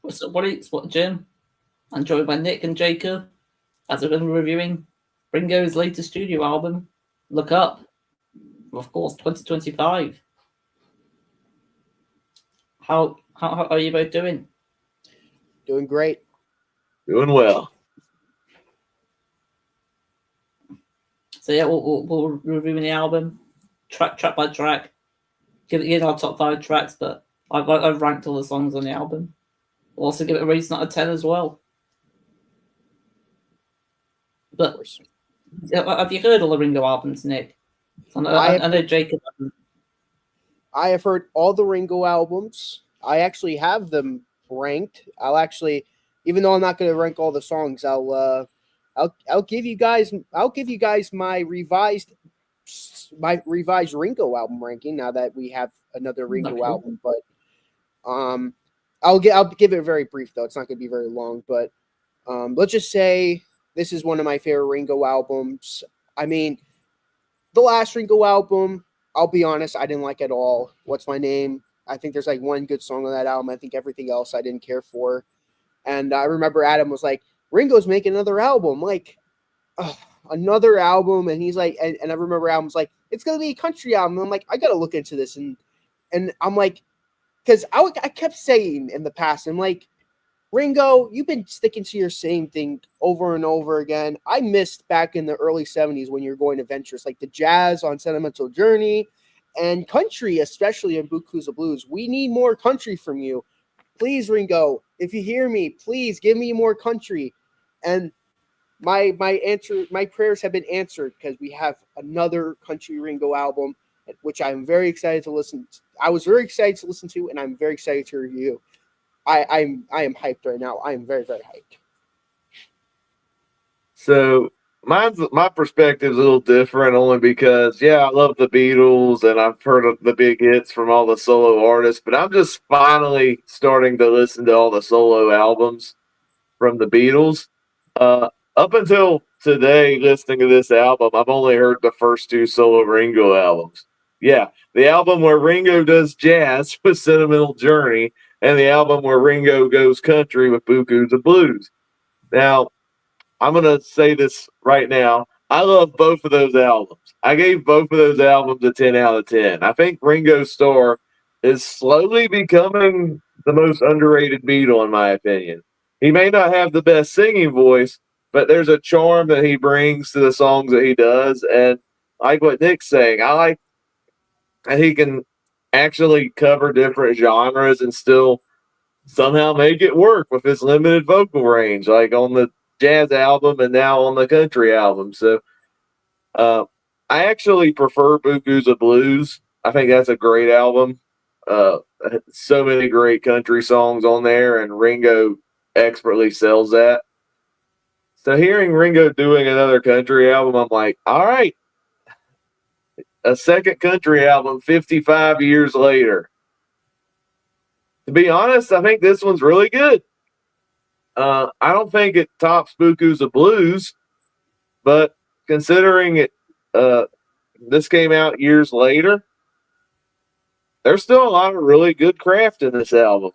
So what Jim? I'm joined by Nick and Jacob as we're going to be reviewing Ringo's latest studio album, Look Up, of course, 2025. How are you both doing? Doing great. Doing well. So yeah, we'll reviewing the album track by track. Give it our top 5 tracks, but I've ranked all the songs on the album. We'll also give it a rating out of 10 as well. But have you heard all the Ringo albums, Nick? I know Jacob. I have heard all the Ringo albums. I actually have them ranked. Even though I'm not going to rank all the songs, I'll give you guys my revised Ringo album ranking now that we have another Ringo album. But I'll give it very brief though. It's not going to be very long. But let's just say this is one of my favorite Ringo albums. I mean, the last Ringo album, I'll be honest, I didn't like at all. What's My Name? I think there's like one good song on that album. I think everything else I didn't care for. And I remember Adam was like, Ringo's making another album. Like, another album. And he's like, and I remember Adam was like, it's going to be a country album. And I'm like, I got to look into this. And I'm like, because I kept saying in the past, I'm like, Ringo, you've been sticking to your same thing over and over again. I missed back in the early 70s when you were going adventurous, like the jazz on Sentimental Journey and country, especially in Buku's of Blues. We need more country from you. Please, Ringo, if you hear me, please give me more country. And my prayers have been answered because we have another country Ringo album, which I'm very excited to listen to. I was very excited to listen to, and I'm very excited to review. I am hyped right now. I am very, very hyped. So my perspective is a little different only because, I love the Beatles and I've heard of the big hits from all the solo artists, but I'm just finally starting to listen to all the solo albums from the Beatles. Up until today, listening to this album, I've only heard the first 2 solo Ringo albums. Yeah, the album where Ringo does jazz with Sentimental Journey, and the album where Ringo goes country with Buku's of Blues. Now, I'm going to say this right now. I love both of those albums. I gave both of those albums a 10 out of 10. I think Ringo Starr is slowly becoming the most underrated Beatle, in my opinion. He may not have the best singing voice, but there's a charm that he brings to the songs that he does. And like what Nick's saying, I like that he can actually cover different genres and still somehow make it work with his limited vocal range, like on the jazz album and now on the country album. So I actually prefer Buku's of Blues. I think that's a great album. So many great country songs on there, and Ringo expertly sells that. So hearing Ringo doing another country album, I'm like, all right, a second country album 55 years later. To be honest, I think this one's really good. I don't think it tops Buku's of Blues, but considering it, this came out years later, there's still a lot of really good craft in this album.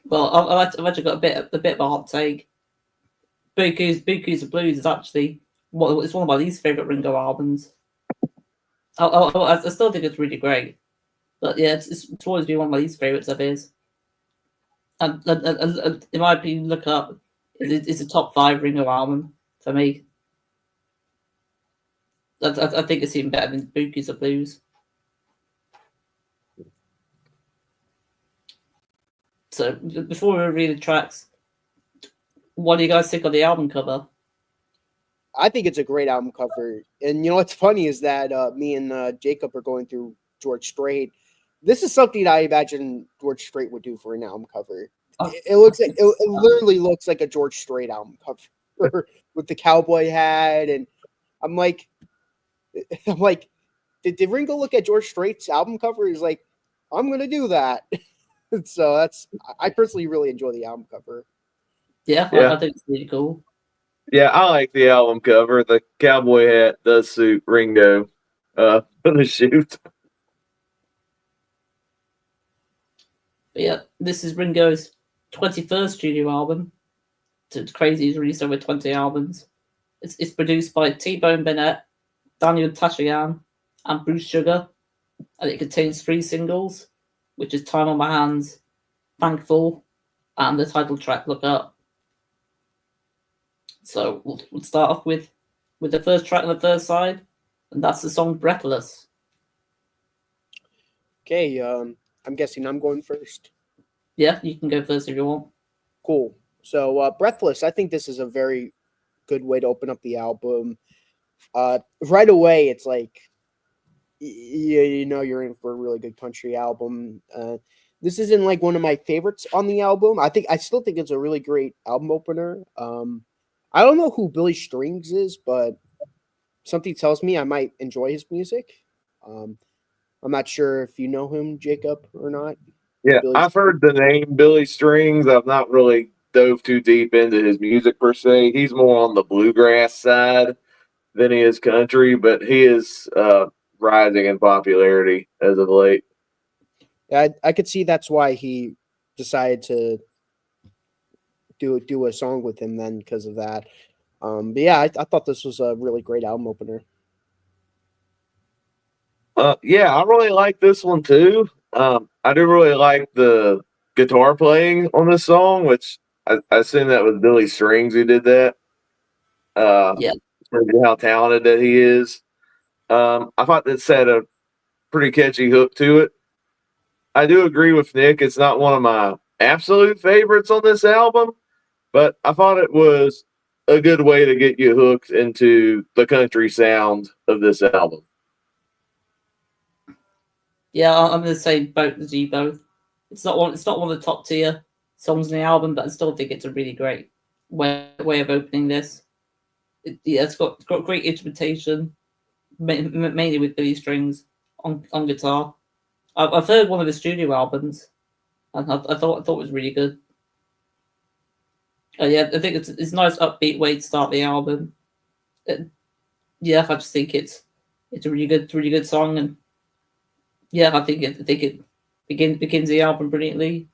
Well, I've actually got a bit of a hot take. Buku's of Blues is actually it's one of my least favorite Ringo albums. I still think it's really great, but yeah, it's always been one of my least favorites of his. And in my opinion, Look Up is a top 5 Ringo album for me. I think it's even better than Buku's of Blues. So before we review the tracks, what do you guys think of the album cover? I think it's a great album cover. And you know what's funny is that me and Jacob are going through George Strait. This is something I imagine George Strait would do for an album cover. It looks like it literally looks like a George Strait album cover with the cowboy hat, and I'm like, did Ringo look at George Strait's album cover? He's like, I'm gonna do that. So I personally really enjoy the album cover. Yeah. I think it's really cool. Yeah, I like the album cover. The cowboy hat does suit Ringo for the shoot. But yeah, this is Ringo's 21st studio album. It's crazy, he's released over 20 albums. It's produced by T-Bone Burnett, Daniel Tashian, and Bruce Sugar, and it contains 3 singles, which is Time on My Hands, Thankful, and the title track, Look Up. So we'll start off with the first track on the first side, and that's the song Breathless. Okay, I'm guessing I'm going first. Yeah, you can go first if you want. Cool. So, Breathless, I think this is a very good way to open up the album. Right away, it's like, you know you're in for a really good country album. This isn't like one of my favorites on the album. I still think it's a really great album opener. I don't know who Billy Strings is, but something tells me I might enjoy his music. I'm not sure if you know him, Jacob, or not. Yeah, Billy I've heard the name Billy Strings. I've not really dove too deep into his music per se. He's more on the bluegrass side than he is country, but he is rising in popularity as of late. I could see that's why he decided to do a song with him then because of that. But yeah, I thought this was a really great album opener. Yeah, I really like this one too. I do really like the guitar playing on this song, which I assume that was Billy Strings who did that. Yeah. How talented that he is. I thought this had a pretty catchy hook to it. I do agree with Nick. It's not one of my absolute favorites on this album, but I thought it was a good way to get you hooked into the country sound of this album. Yeah, I'm in the same boat as you both. It's not one of the top tier songs in the album, but I still think it's a really great way of opening this. It's got great instrumentation, mainly with Billy Strings on guitar. I've heard one of his studio albums, and I thought it was really good. Yeah, I think it's a nice upbeat way to start the album. Yeah, I just think it's a really good song, and yeah, I think it begins the album brilliantly,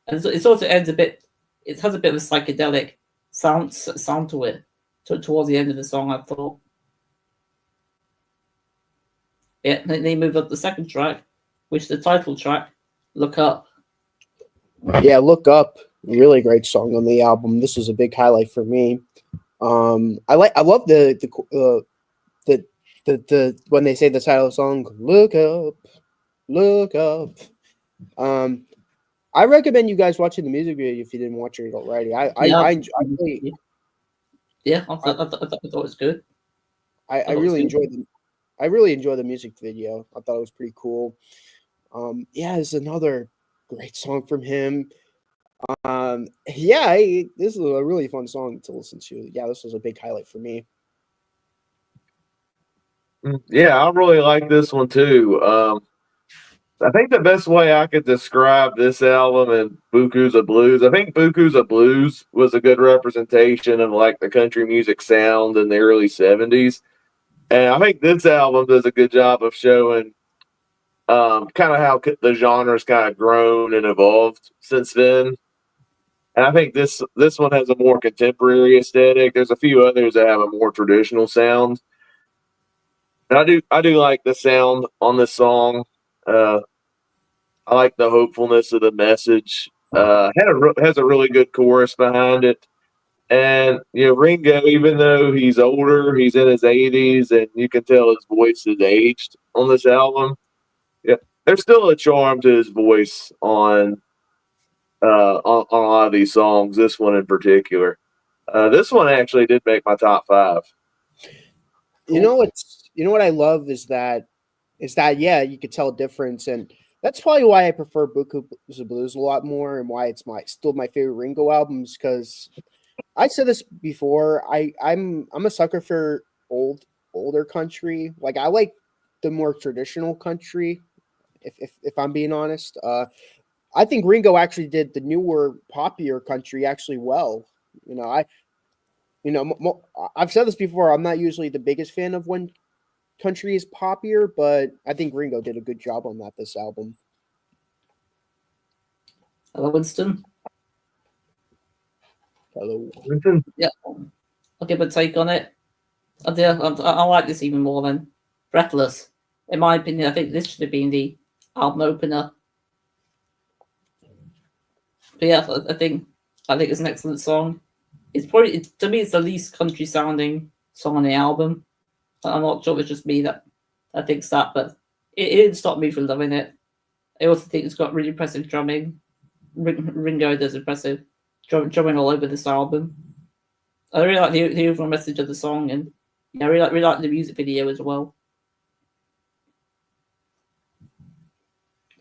and it also ends a bit. It has a bit of a psychedelic sound to it towards the end of the song. I thought. Yeah, then they move up the second track, which is the title track, "Look Up." Yeah, Look Up, really great song on the album. This was a big highlight for me. I love the when they say the title song, Look Up, Look Up. I recommend you guys watching the music video if you didn't watch it already. Yeah, I thought it was good. I really enjoyed them. I really enjoyed the music video. I thought it was pretty cool. Yeah, it's another great song from him. Yeah, this is a really fun song to listen to. Yeah, this was a big highlight for me. Yeah, I really like this one too. I think the best way I could describe this album and Buku's a Blues, I think Buku's a Blues was a good representation of like the country music sound in the early 70s. And I think this album does a good job of showing kind of how the genre's kind of grown and evolved since then. And I think this one has a more contemporary aesthetic. There's a few others that have a more traditional sound. And I do like the sound on this song. I like the hopefulness of the message. Has a really good chorus behind it. And you know, Ringo, even though he's older, he's in his 80s, and you can tell his voice has aged on this album. Yeah, there's still a charm to his voice on a lot of these songs. This one in particular. This one actually did make my top 5. You know what I love is that yeah, you could tell a difference, and that's probably why I prefer Buku's a Blues a lot more, and why it's still my favorite Ringo albums. Because I said this before, I'm a sucker for older country. Like I like the more traditional country. If I'm being honest, I think Ringo actually did the newer, poppier country actually well. You know, I've said this before. I'm not usually the biggest fan of when country is poppier, but I think Ringo did a good job on that this album. Hello, Winston. Hello. Yeah, I'll give a take on it. I like this even more than Breathless. In my opinion, I think this should have been the album opener. But yeah, I think it's an excellent song. It's probably to me it's the least country sounding song on the album. I'm not sure if it's just me that thinks that, but it didn't stop me from loving it. I also think it's got really impressive drumming. Ringo does impressive drumming all over this album. I really like the overall message of the song, and I really like the music video as well.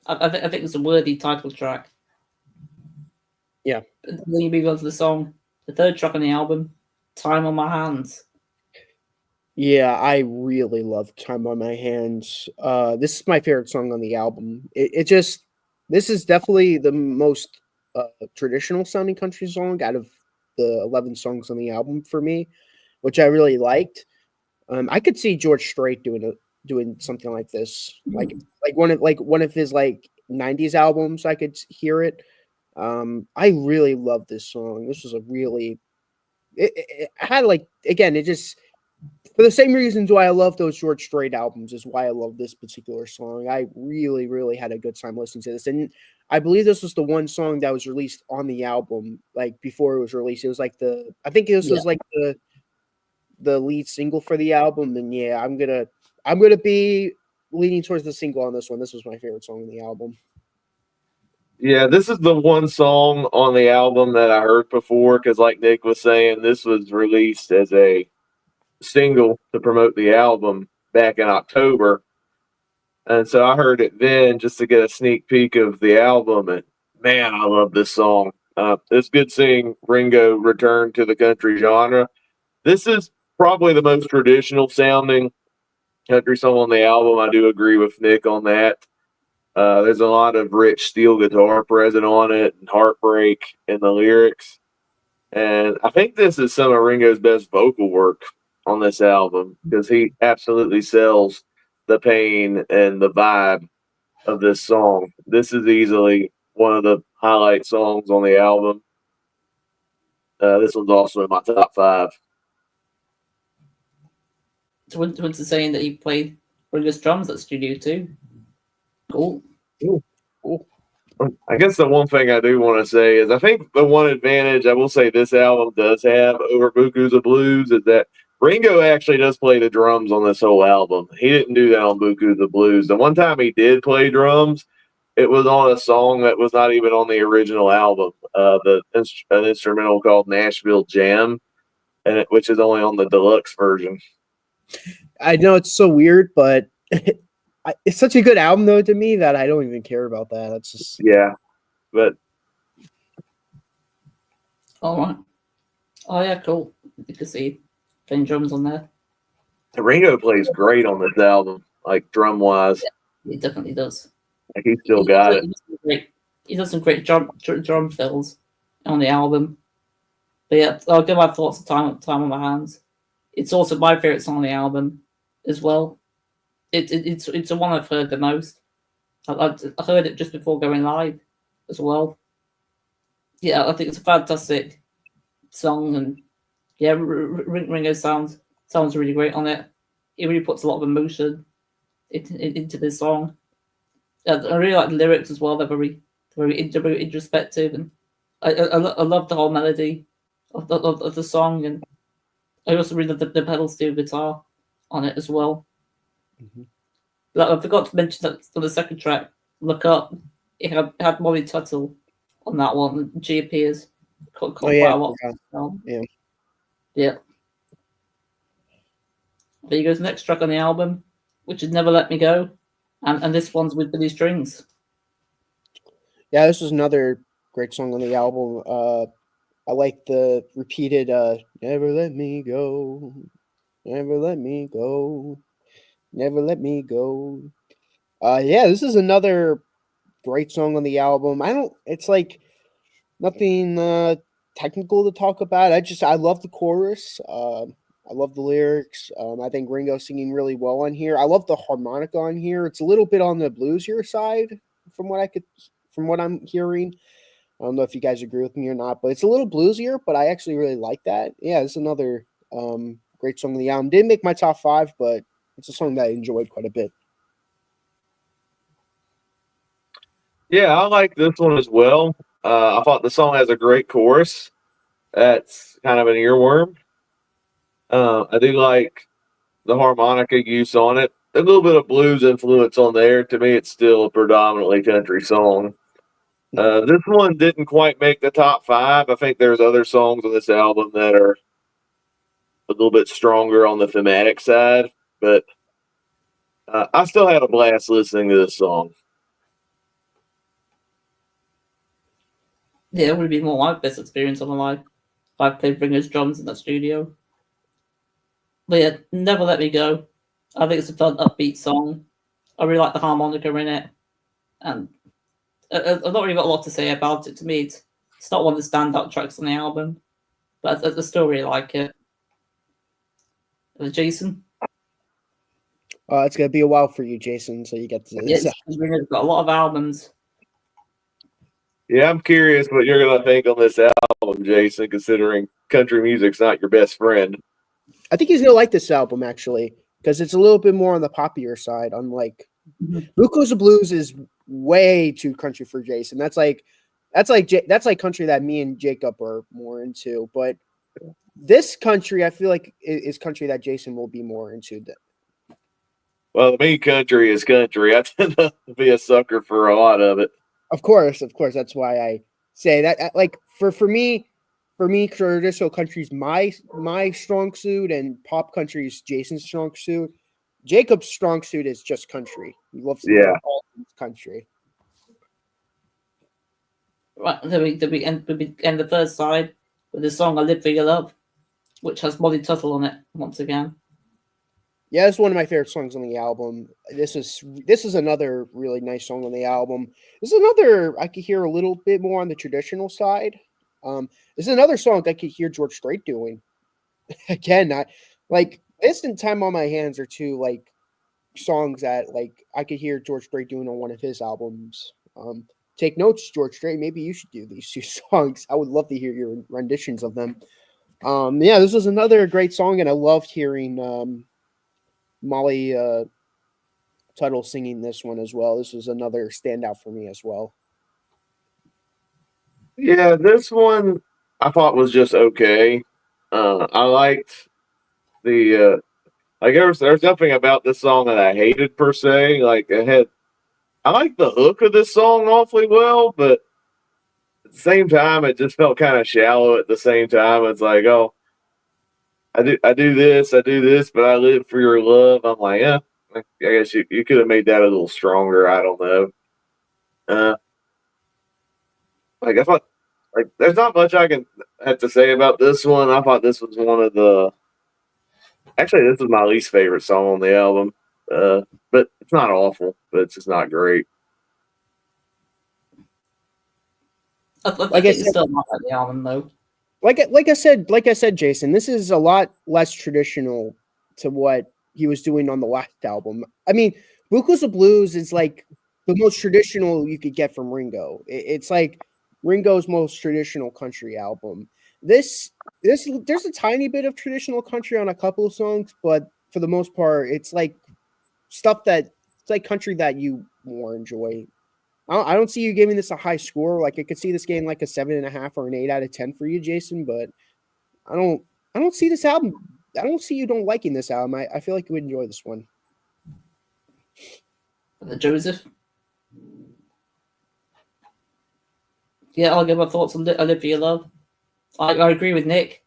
I think it's a worthy title track. Yeah. Then you move on to the song, the third track on the album, "Time on My Hands." Yeah, I really love "Time on My Hands." This is my favorite song on the album. This is definitely the most traditional sounding country song out of the 11 songs on the album for me, which I really liked. I could see George Strait doing something like this, like one of his like 90s albums. I could hear it. I really love this song. This was a really it had like again it just for the same reasons why I love those George Strait albums is why I love this particular song. I really, really had a good time listening to this. And I believe this was the one song that was released on the album, like before it was released. It was like I think this was like the lead single for the album. And yeah, I'm gonna be leaning towards the single on this one. This was my favorite song on the album. Yeah, this is the one song on the album that I heard before because, like Nick was saying, this was released as a single to promote the album back in October. And so I heard it then just to get a sneak peek of the album. And man, I love this song. It's good seeing Ringo return to the country genre. This is probably the most traditional sounding country song on the album. I do agree with Nick on that. There's a lot of rich steel guitar present on it and heartbreak in the lyrics. And I think this is some of Ringo's best vocal work on this album because he absolutely sells the pain and the vibe of this song. This is easily one of the highlight songs on the album. This one's also in my top 5. So Winston saying that he played Ringo's drums at Studio 2. Cool. Cool. I guess the one thing I do want to say is I think the one advantage I will say this album does have over Buku's of Blues is that Ringo actually does play the drums on this whole album. He didn't do that on Buku's of Blues. The one time he did play drums, it was on a song that was not even on the original album, an instrumental called Nashville Jam, which is only on the deluxe version. I know it's so weird, but it's such a good album though to me that I don't even care about that. It's just but all right. Oh yeah, cool. You can see playing drums on there. Ringo plays great on this album, like drum wise. Yeah, he definitely does. Like he still got it. He does some great drum fills on the album. But yeah, I'll give my thoughts of time on my hands. It's also my favorite song on the album as well. It's the one I've heard the most. I heard it just before going live as well. Yeah, I think it's a fantastic song, and yeah, Ringo sounds really great on it. It really puts a lot of emotion into this song. I really like the lyrics as well. They're very introspective, and I love the whole melody of the song, and I also really love the pedal steel guitar on it as well. Mm-hmm. Like, I forgot to mention that for the second track, "Look Up," it had Molly Tuttle on that one. She appears quite a lot. Yeah. There you go. The next track on the album, which is "Never Let Me Go," and this one's with Billy Strings. Yeah, this was another great song on the album. I like the repeated "Never let me go, never let me go, never let me go." Yeah, this is another great song on the album. It's like nothing technical to talk about. I love the chorus. I love the lyrics. I think Ringo's singing really well on here. I love the harmonica on here. It's a little bit on the bluesier side from what I'm hearing. I don't know if you guys agree with me or not, but it's a little bluesier, but I actually really like that. Yeah, it's another great song on the album. Didn't make my top 5, but it's a song that I enjoyed quite a bit. Yeah, I like this one as well. I thought the song has a great chorus. That's kind of an earworm. I do like the harmonica use on it. A little bit of blues influence on there. To me, it's still a predominantly country song. This one didn't quite make the top 5. I think there's other songs on this album that are a little bit stronger on the thematic side, but I still had a blast listening to this song. Yeah, it would be more my best experience on the live. I played Ringo's drums in that studio. But yeah, Never Let Me Go. I think it's a fun, upbeat song. I really like the harmonica in it. And I've not really got a lot to say about it. To me, it's not one of the standout tracks on the album, but I still really like it. Jason? It's gonna be a while for you, Jason. So you get to Yes, Ringo's got a lot of albums. Yeah, I'm curious what you're going to think on this album, Jason, considering country music's not your best friend. I think he's gonna like this album actually because it's a little bit more on the poppier side. Unlike Blue Coast of Blues is way too country for Jason. That's like country that me and Jacob are more into. But this country, I feel like, is country that Jason will be more into. Well, to me, country is country. I tend to be a sucker for a lot of it. Of course. That's why I say that. Like for me, traditional country is my strong suit, and pop country is Jason's strong suit. Jacob's strong suit is just country. He loves all country. Right, then we end the first side with the song "I Live for Your Love," which has Molly Tuttle on it once again. Yeah, it's one of my favorite songs on the album. This is another really nice song on the album. This is another I could hear a little bit more on the traditional side. This is another song I could hear George Strait doing. Again, I like this and Time on My Hands are two like songs that like I could hear George Strait doing on one of his albums. Take notes, George Strait. Maybe you should do these two songs. I would love to hear your renditions of them. Yeah, this was another great song, and I loved hearing Molly Tuttle singing this one as well. This was another standout for me as well. Yeah, this one I thought was just okay. I liked the like there's nothing about this song that I hated per se. Like I like the hook of this song awfully well, but at the same time it just felt kind of shallow at the same time. It's like, oh, I do this, but I live for your love. I'm like, yeah, I guess you could have made that a little stronger. I don't know. Uh, like I thought, like there's not much I can have to say about this one. I thought this was one of the. Actually, this is my least favorite song on the album. But it's not awful, but it's just not great. I think it's still not like the album though. Like I said, Jason, this is a lot less traditional to what he was doing on the last album. I mean, Blue Coast of Blues is like the most traditional you could get from Ringo. It's like Ringo's most traditional country album. This there's a tiny bit of traditional country on a couple of songs, but for the most part, it's like stuff that it's like country that you more enjoy. I don't see you giving this a high score. Like I could see this getting like a 7.5 or an 8 out of 10 for you, Jason. But I don't see this album. I don't see you don't liking this album. I feel like you would enjoy this one. Joseph. Yeah, I'll give my thoughts on I Live for Your Love. I agree with Nick.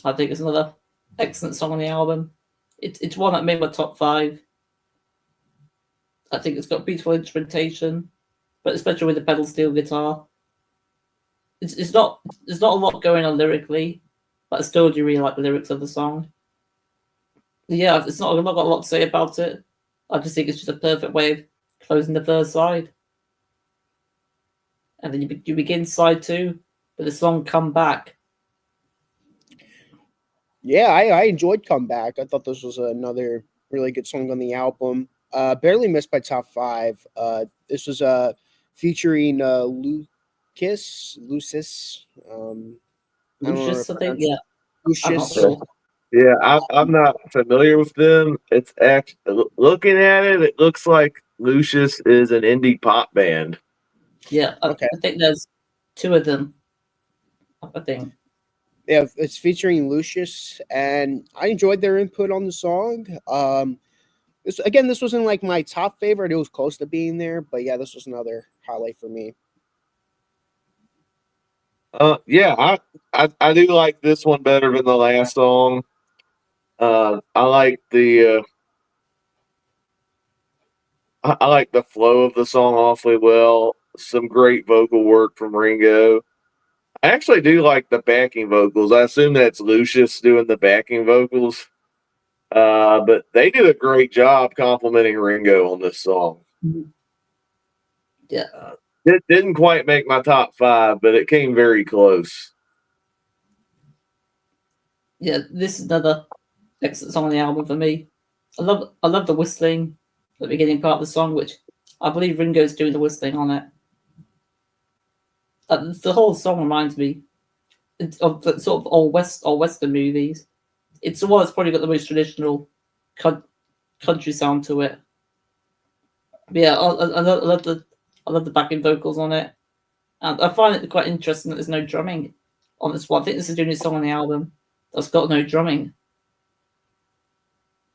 I think it's another excellent song on the album. It's one that made my top 5. I think it's got beautiful instrumentation, but especially with the pedal steel guitar. It's not there's not a lot going on lyrically, but I still do really like the lyrics of the song. Yeah, it's not I've not got a lot to say about it. I just think it's just a perfect way of closing the first side. And then you begin side 2 with the song Come Back. Yeah, I enjoyed Come Back. I thought this was another really good song on the album. Barely missed my top 5. This was featuring Lucis. I don't know how Lucius, to I think. pronounce it. Yeah, I'm not Lucius. sure. Yeah, I'm not familiar with them. It's actually looking at it, it looks like Lucius is an indie pop band. Yeah, Okay. I think there's two of them. I think. Yeah, it's featuring Lucius, and I enjoyed their input on the song. This wasn't like my top favorite. It was close to being there, but yeah, this was another highlight for me. Yeah, I do like this one better than the last song. I like I like the flow of the song awfully well. Some great vocal work from Ringo. I actually do like the backing vocals. I assume that's Lucius doing the backing vocals. But they did a great job complimenting Ringo on this song. Yeah, It didn't quite make my top five, but it came very close. yeah. This is another excellent song on the album for me. I love the whistling at the beginning part of the song, which I believe Ringo's doing the whistling on it. The whole song reminds me of the sort of old western movies. It's the one that's probably got the most traditional country sound to it. But yeah, I love the backing vocals on it. And I find it quite interesting that there's no drumming on this one. I think this is the only song on the album that's got no drumming.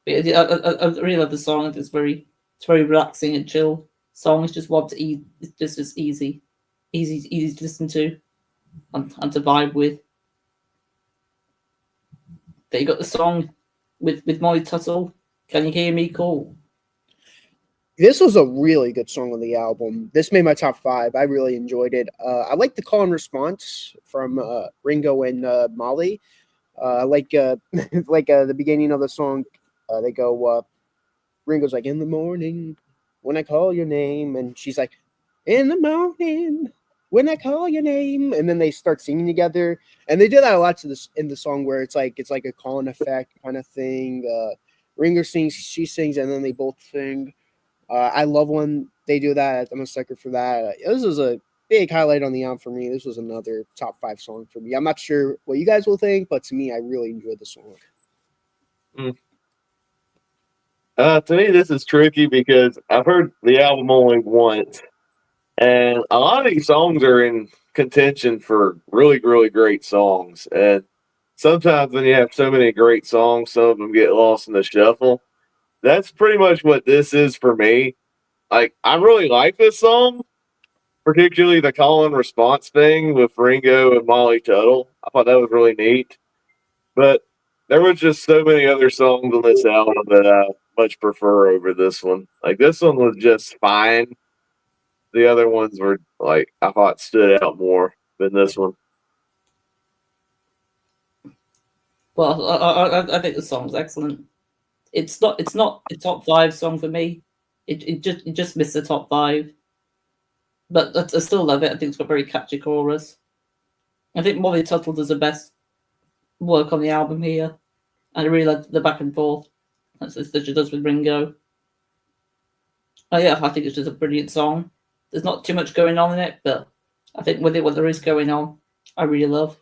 But yeah, I really love the song. It's very relaxing and chill song. It's just one to eat. It's just easy to listen to and to vibe with. But you got the song with Molly Tuttle. Can you hear me? Call? This was a really good song on the album. This made my top five. I really enjoyed it. I like the call and response from Ringo and Molly. Like the beginning of the song, they go. Ringo's like, "In the morning, when I call your name," and she's like, "In the morning, when I call your name," and then they start singing together. And they do that a lot to this in the song where it's like a call and effect kind of thing. Ringo sings, she sings, and then they both sing. I love when they do that. I'm a sucker for that. This was a big highlight on the album for me. This was another top five song for me. I'm not sure what you guys will think, but to me, I really enjoyed the song. Mm. To me, this is tricky because I've heard the album only once, and a lot of these songs are in contention for really, really great songs. And sometimes when you have so many great songs, some of them get lost in the shuffle. That's pretty much what this is for me. Like, I really like this song, particularly the call and response thing with Ringo and Molly Tuttle. I thought that was really neat. But there was just so many other songs on this album that I much prefer over this one. Like, this one was just fine. The other ones were like I thought stood out more than this one. Well, I think the song's excellent. It's not a top five song for me. It just missed the top five. But I still love it. I think it's got a very catchy chorus. I think Molly Tuttle does the best work on the album here. And I really like the back and forth that she does with Ringo. Oh yeah, I think it's just a brilliant song. There's not too much going on in it, but I think with it, what there is going on, I really love.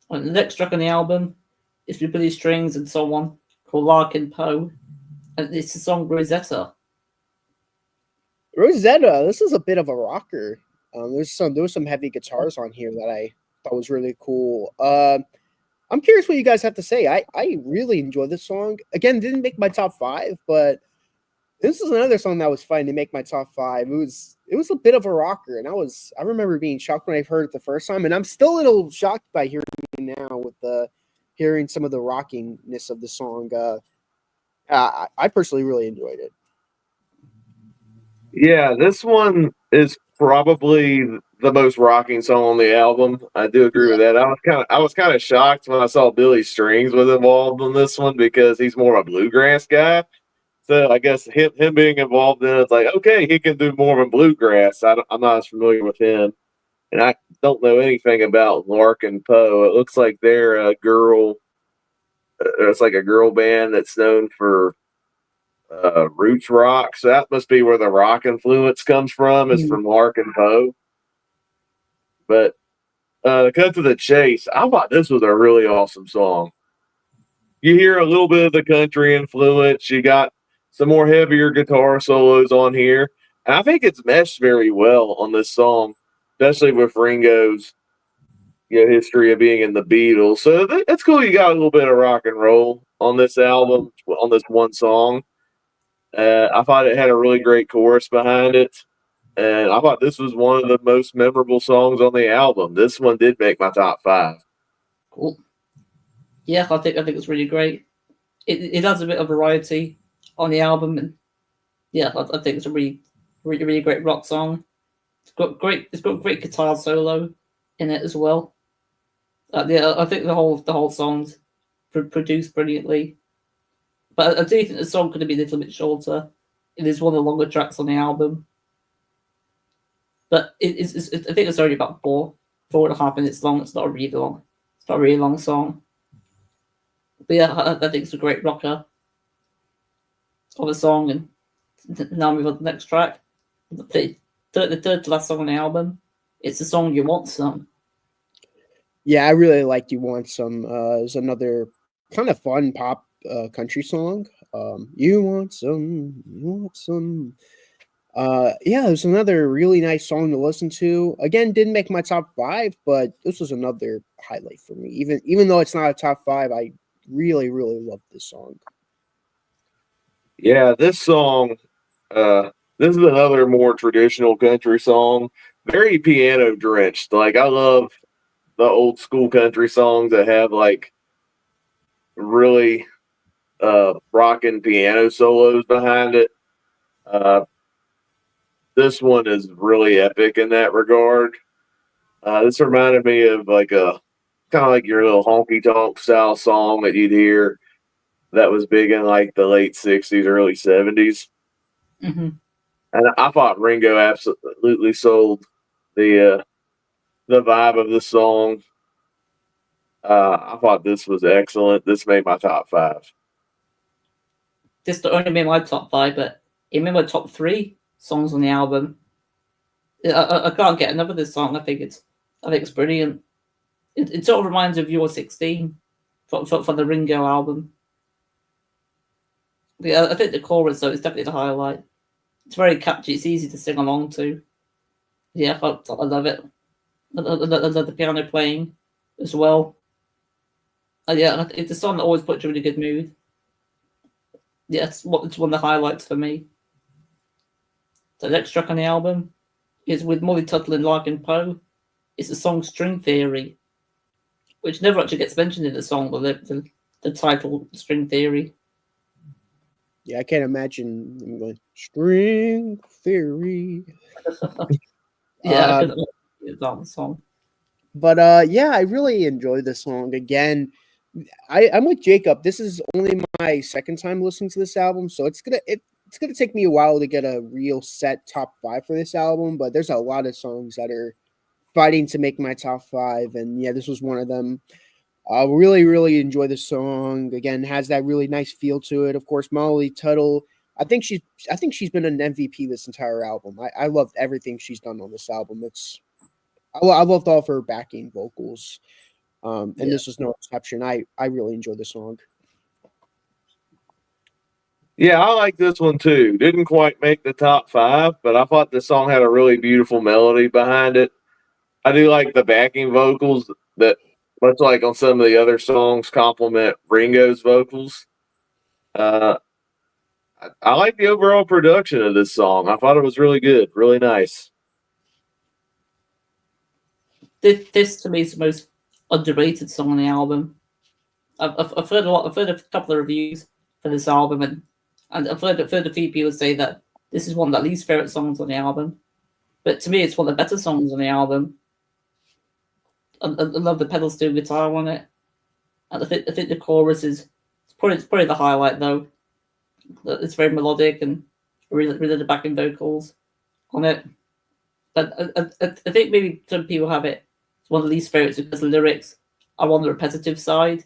And the next track on the album is with Billy Strings and someone called Larkin Poe, and it's the song Rosetta. Rosetta, this is a bit of a rocker. There was some heavy guitars on here that I thought was really cool. I'm curious what you guys have to say. I really enjoyed this song. Again, didn't make my top five, but this is another song that was fun to make my top five. It was a bit of a rocker, and I remember being shocked when I heard it the first time, and I'm still a little shocked by hearing it now with hearing some of the rockingness of the song. I personally really enjoyed it. Yeah, this one is probably the most rocking song on the album. I do agree with that. I was kind of shocked when I saw Billy Strings was involved in this one because he's more of a bluegrass guy. So I guess him being involved in it's like, okay, he can do more of a bluegrass. I'm not as familiar with him, and I don't know anything about Larkin Poe. It looks like they're a girl. It's like a girl band that's known for roots rock. So that must be where the rock influence comes from. Is from Larkin Poe. But to cut to the chase, I thought this was a really awesome song. You hear a little bit of the country influence. You got some more heavier guitar solos on here. And I think it's meshed very well on this song, especially with Ringo's history of being in the Beatles. So it's cool you got a little bit of rock and roll on this album, on this one song. I thought it had a really great chorus behind it. And I thought this was one of the most memorable songs on the album. This one did make my top 5. Cool. Yeah, I think it's really great. It has a bit of variety on the album, and yeah, I think it's a really great rock song. It's got great guitar solo in it as well. Yeah, I think the whole song's produced brilliantly. But I do think the song could have been a little bit shorter. It is one of the longer tracks on the album. But I think it's only about 4.5 minutes long. It's not a really long. It's not a really long song. But yeah, I think it's a great rocker of a song. And now move on to the next track. The third to last song on the album. It's the song "You Want Some." Yeah, I really liked "You Want Some." It's another kind of fun pop country song. You want some, you want some. Yeah, it was another really nice song to listen to. Again, didn't make my top 5, but this was another highlight for me. Even though it's not a top 5, I really loved this song. Yeah, this song, this is another more traditional country song, very piano drenched. Like, I love the old school country songs that have like really rocking piano solos behind it. This one is really epic in that regard. This reminded me of like a kind of like your little honky tonk style song that you'd hear that was big in like the late 60s, early 70s. Mm-hmm. And I thought Ringo absolutely sold the vibe of the song. I thought this was excellent. This made my top 5. This not only made my top 5, but it made my top 3 songs on the album. I can't get enough of this song. I think it's brilliant. It sort of reminds me of "You're 16" for the Ringo album. Yeah, I think the chorus though is definitely the highlight. It's very catchy. It's easy to sing along to. Yeah, I love it. I love the piano playing as well. Yeah, it's a song that always puts you in a good mood. Yeah, it's one of the highlights for me. The next track on the album is with Molly Tuttle and Larkin Poe. It's the song "String Theory," which never actually gets mentioned in the song, but the title "String Theory." Yeah, I can't imagine them going "String Theory." Yeah, it's on the song. But yeah, I really enjoyed this song. Again, I'm with Jacob. This is only my second time listening to this album, so it's gonna take me a while to get a real set top 5 for this album. But there's a lot of songs that are fighting to make my top 5, and yeah, this was one of them. Really enjoy the song. Again, has that really nice feel to it. Of course, Molly Tuttle. I think she's been an MVP this entire album. I loved everything she's done on this album. I loved all of her backing vocals. And this was no exception. I really enjoyed the song. Yeah, I like this one too. Didn't quite make the top 5, but I thought the song had a really beautiful melody behind it. I do like the backing vocals that, much like on some of the other songs, complement Ringo's vocals. I like the overall production of this song. I thought it was really good, really nice. This to me is the most underrated song on the album. I've heard a lot. I've heard a couple of reviews for this album, and I've heard a few people say that this is one of the least favorite songs on the album. But to me, it's one of the better songs on the album. I love the pedal steel guitar on it, and I think the chorus is probably the highlight though. It's very melodic and really the backing vocals on it. But I think maybe some people have it. It's one of the least favorites because the lyrics are on the repetitive side.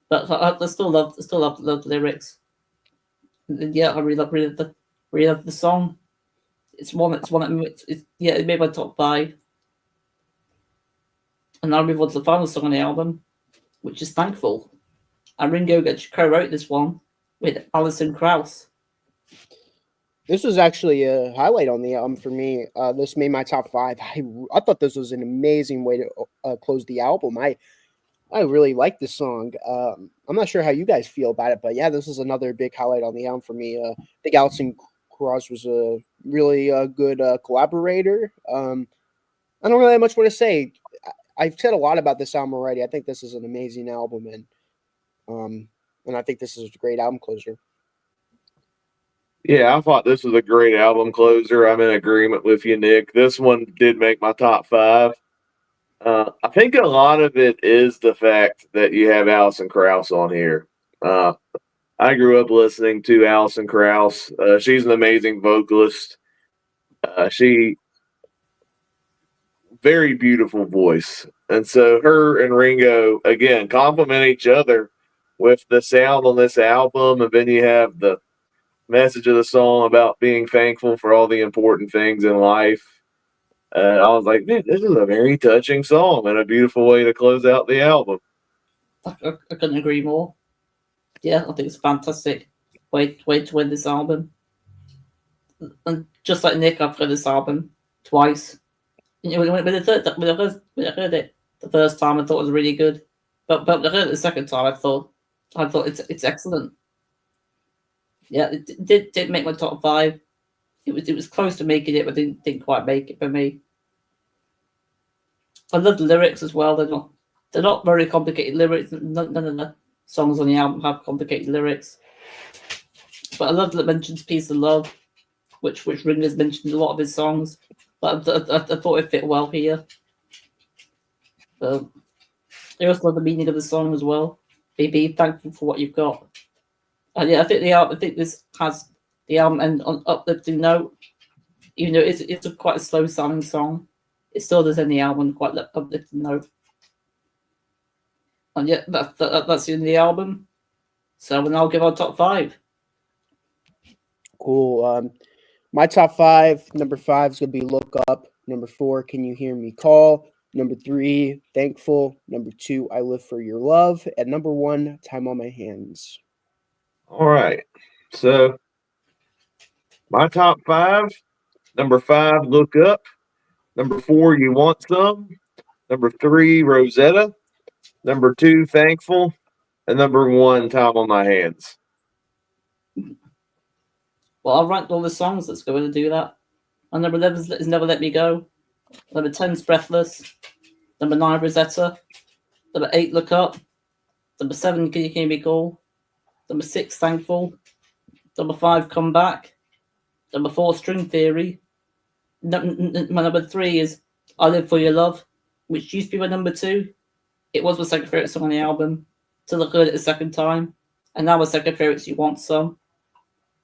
But I still love the lyrics. And yeah, I really love the song. It made my top 5. And now we move on to the final song on the album, which is Thankful. And Ringo co-wrote this one with Alison Krauss. This was actually a highlight on the album for me. This made my top 5. I thought this was an amazing way to close the album. I really like this song. I'm not sure how you guys feel about it, but yeah, this is another big highlight on the album for me. I think Alison Krauss was a really good collaborator. I don't really have much more to say. I've said a lot about this album already. I think this is an amazing album, and I think this is a great album closer. Yeah, I thought this was a great album closer. I'm in agreement with you, Nick. This one did make my top 5. I think a lot of it is the fact that you have Alison Krauss on here. I grew up listening to Alison Krauss. She's an amazing vocalist. She very beautiful voice, and so her and Ringo again complement each other with the sound on this album, and then you have the message of the song about being thankful for all the important things in life. I was like, man, this is a very touching song and a beautiful way to close out the album. I couldn't agree more. Yeah, I think it's fantastic way to win this album. And just like Nick, I've heard this album twice. You know, when I heard it the first time, I thought it was really good. But when I heard it the second time, I thought it's excellent. Yeah, it did make my top 5. It was close to making it, but didn't quite make it for me. I love the lyrics as well. They're not very complicated lyrics. None of the songs on the album have complicated lyrics. But I love that it mentions peace and love, which Ringo's mentioned in a lot of his songs. But I thought it fit well here. I also love the meaning of the song as well. Be thankful for what you've got. And yeah, I think this has the album end on uplifting note. Even though it's a quite a slow sounding song, it still does end the album quite uplifting note. And yeah, that's the end of the album. So we'll now give our top 5. Cool. My top 5, number 5 is going to be Look Up. Number 4, Can You Hear Me Call? Number 3, Thankful. Number 2, I Live for Your Love. And number 1, Time on My Hands. All right. So my top 5, number 5, Look Up. Number 4, You Want Some. Number 3, Rosetta. Number 2, Thankful. And number 1, Time on My Hands. Well, I'll rank all the songs. Let's go in and do that. And number 11 is Never Let Me Go. Number 10 is Breathless. Number 9, Rosetta. Number 8, Look Up. Number 7, Can You Hear Me Call? Number 6, Thankful. Number 5, Come Back. Number 4, String Theory. My number 3 is I Live for Your Love, which used to be my number 2. It was my second favourite song on the album till I heard it a second time. And now my second favourite is You Want Some.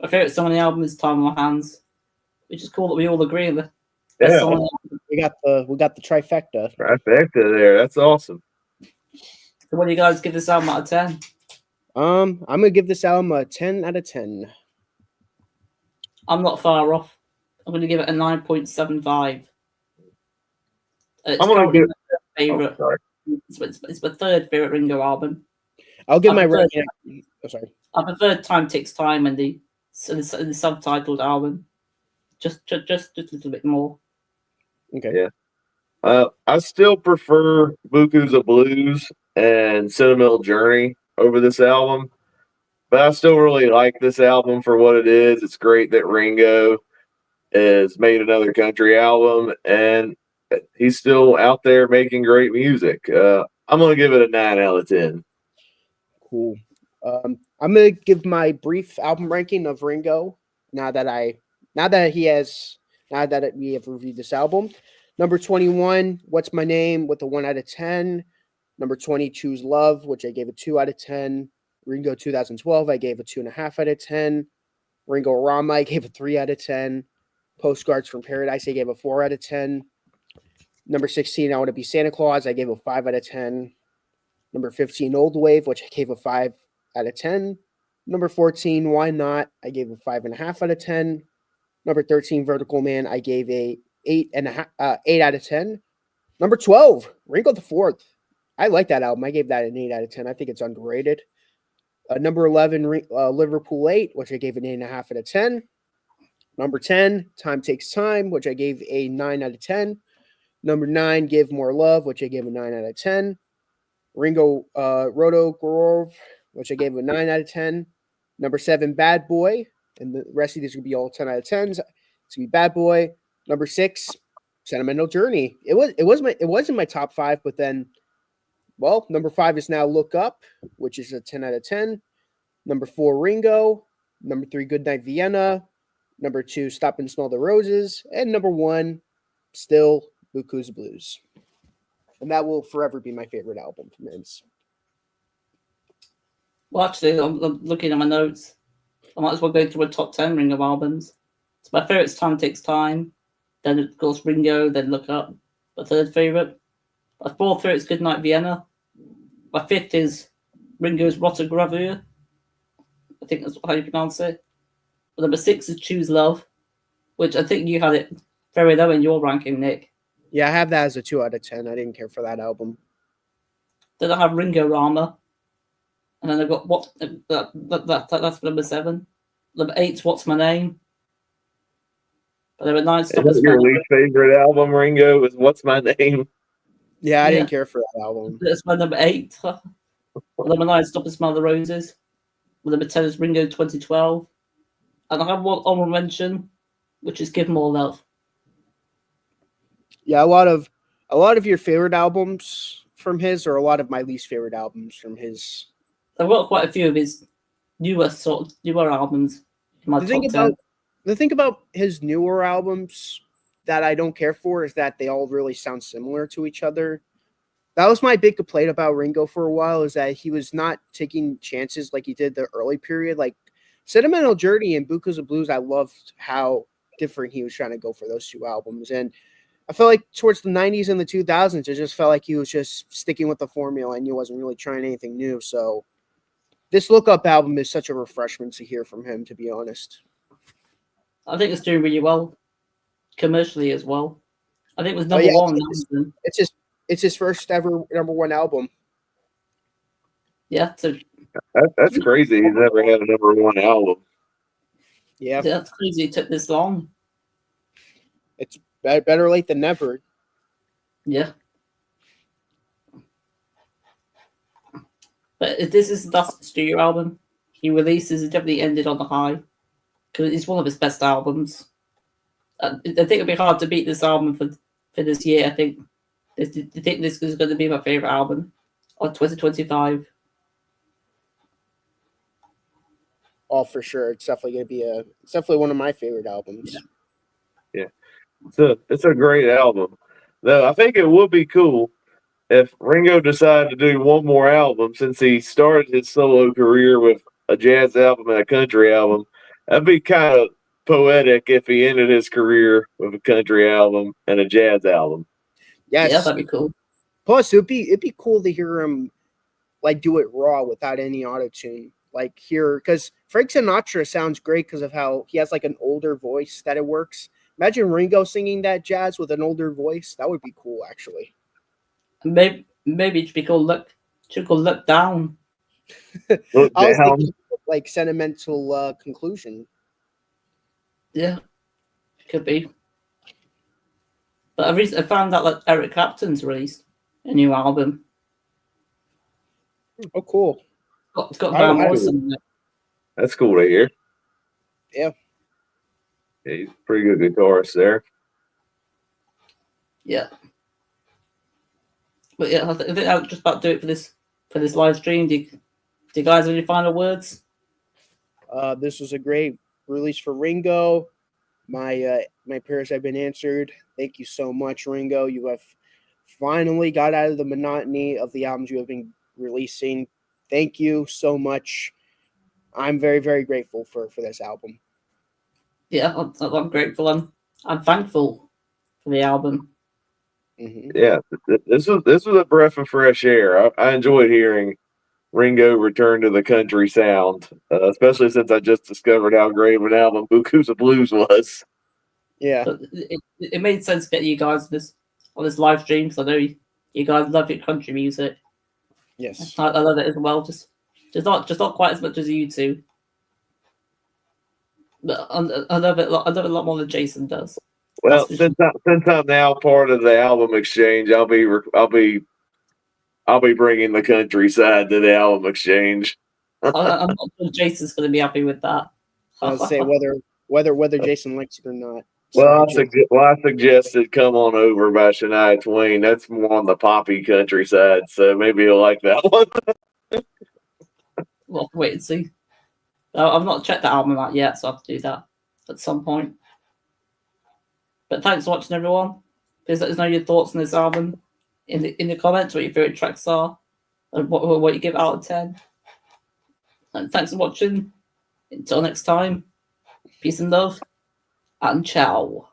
My favourite song on the album is Time on My Hands, which is cool that we all agree on the best song on the album. We got the trifecta. Trifecta there. That's awesome. So what do you guys give this album out of 10? I'm gonna give this album a 10 out of 10. I'm not far off. I'm going to give it a 9.75. It's I'm gonna give my favorite. It's my third favorite Ringo album. I'll give my ranking. Oh, sorry. I prefer Time Takes Time and the subtitled album. Just a little bit more. Okay. Yeah. I still prefer Buku's a Blues and Sentimental Journey over this album, but I still really like this album for what it is. It's great that Ringo has made another country album, and he's still out there making great music. I'm going to give it a 9 out of 10. Cool. I'm going to give my brief album ranking of Ringo now that we have reviewed this album. Number 21, What's My Name, with a 1 out of 10. Number 20, Choose Love, which I gave a 2 out of 10. Ringo 2012, I gave a 2.5 out of 10. Ringo Rama, I gave a 3 out of 10. Postcards from Paradise, I gave a 4 out of 10. Number 16, I Want to Be Santa Claus, I gave a 5 out of 10. Number 15, Old Wave, which I gave a 5 out of 10. Number 14, Why Not, I gave a 5.5 out of 10. Number 13, Vertical Man, I gave a 8 out of 10. Number 12, Ringo the Fourth. I like that album. I gave that an 8 out of 10. I think it's underrated. Number 11, Liverpool 8, which I gave an 8.5 out of 10. Number 10, Time Takes Time, which I gave a 9 out of 10. Number 9, Give More Love, which I gave a 9 out of 10. Ringo Roto Grove, which I gave a 9 out of 10. Number 7, Bad Boy, and the rest of these will be all 10 out of 10s. It's gonna be Bad Boy. Number 6, Sentimental Journey. It was in my top 5, but then, well, number 5 is now Look Up, which is a 10 out of 10. Number 4, Ringo. Number 3, Goodnight Vienna. Number 2, Stop and Smell the Roses. And number 1, still Buku's Blues. And that will forever be my favorite album from Vince. Well, actually, I'm looking at my notes. I might as well go to a top 10 Ringo albums. So my favourite's Time Takes Time. Then, of course, Ringo, then Look Up. My third favourite. My fourth favourite's Goodnight Vienna. My fifth is Ringo's Rotter Gravure. I think that's how you pronounce it. But number 6 is Choose Love, which I think you had it very low in your ranking, Nick. Yeah, I have that as a 2 out of 10. I didn't care for that album. Then I have Ringo Rama. And then I've got that's number 7. Number 8's What's My Name. But number 9, Stop Is that your least favorite album, Ringo? Is What's My Name? Yeah, I didn't care for that album. That's my number 8. Number 9, Stop and Smell the Roses. Number 10 is Ringo 2012. And I have one honorable mention, which is Give More Love. Yeah, a lot of your favorite albums from his, or a lot of my least favorite albums from his. I've got quite a few of his newer albums in my top 10. The thing about his newer albums that I don't care for is that they all really sound similar to each other. That was my big complaint about Ringo for a while, is that he was not taking chances like he did the early period. Like Sentimental Journey and Bukus of Blues, I loved how different he was trying to go for those two albums. And I felt like towards the 90s and the 2000s, it just felt like he was just sticking with the formula and he wasn't really trying anything new. So this Look Up album is such a refreshment to hear from him, to be honest. I think it's doing really well commercially as well. I think it was number one. It's his first ever number one album. Yeah, so that's crazy. He's never had a number one album. Yeah, that's crazy. It took this long. It's better late than never. Yeah. But if this is the last studio album he releases, it definitely ended on a high because it's one of his best albums. I think it'd be hard to beat this album for this year. I think this is going to be my favorite album of 2025. Oh, for sure, it's definitely going to be it's definitely one of my favorite albums. Yeah. It's a great album. Though I think it would be cool if Ringo decided to do one more album, since he started his solo career with a jazz album and a country album. That'd be kind of poetic if he ended his career with a country album and a jazz album. Yes. Yeah, that'd be cool. Plus, it'd be cool to hear him like do it raw without any auto-tune. Like here, because Frank Sinatra sounds great because of how he has like an older voice that it works. Imagine Ringo singing that jazz with an older voice. That would be cool, actually. Maybe it should be called Look Down. Look I was Down. thinking like sentimental conclusion. Yeah, could be. But I found out that Eric Clapton's released a new album. Oh, cool. It's got Van Morrison in it. That's cool to hear. Yeah. Yeah, he's a pretty good guitarist there. Yeah. But yeah, I think I'll just about do it for this live stream. Do you guys have any final words? This was a great release for Ringo. My prayers have been answered. Thank you so much, Ringo. You have finally got out of the monotony of the albums you have been releasing. Thank you so much. I'm very, very grateful for this album. Yeah, I'm grateful. I'm thankful for the album. Mm-hmm. Yeah, this was a breath of fresh air. I enjoyed hearing Ringo return to the country sound, especially since I just discovered how great of an album Bukus of Blues was. Yeah, But it made sense to get you guys this on this live stream because I know you guys love your country music. Yes. I love it as well. Just not quite as much as you two. But I love it. I love it a lot more than Jason does. Well, since I'm now part of the album exchange, I'll be bringing the countryside to the album exchange. I'm not sure Jason's going to be happy with that. I'll say whether Jason likes it or not. Well, I suggested "Come On Over" by Shania Twain. That's more on the poppy countryside, so maybe you'll like that one. We'll wait and see. I've not checked the album out yet, so I have to do that at some point. But thanks for watching, everyone. Please let us know your thoughts on this album in the comments, what your favorite tracks are, and what you give out of 10. And thanks for watching. Until next time, peace and love, and ciao.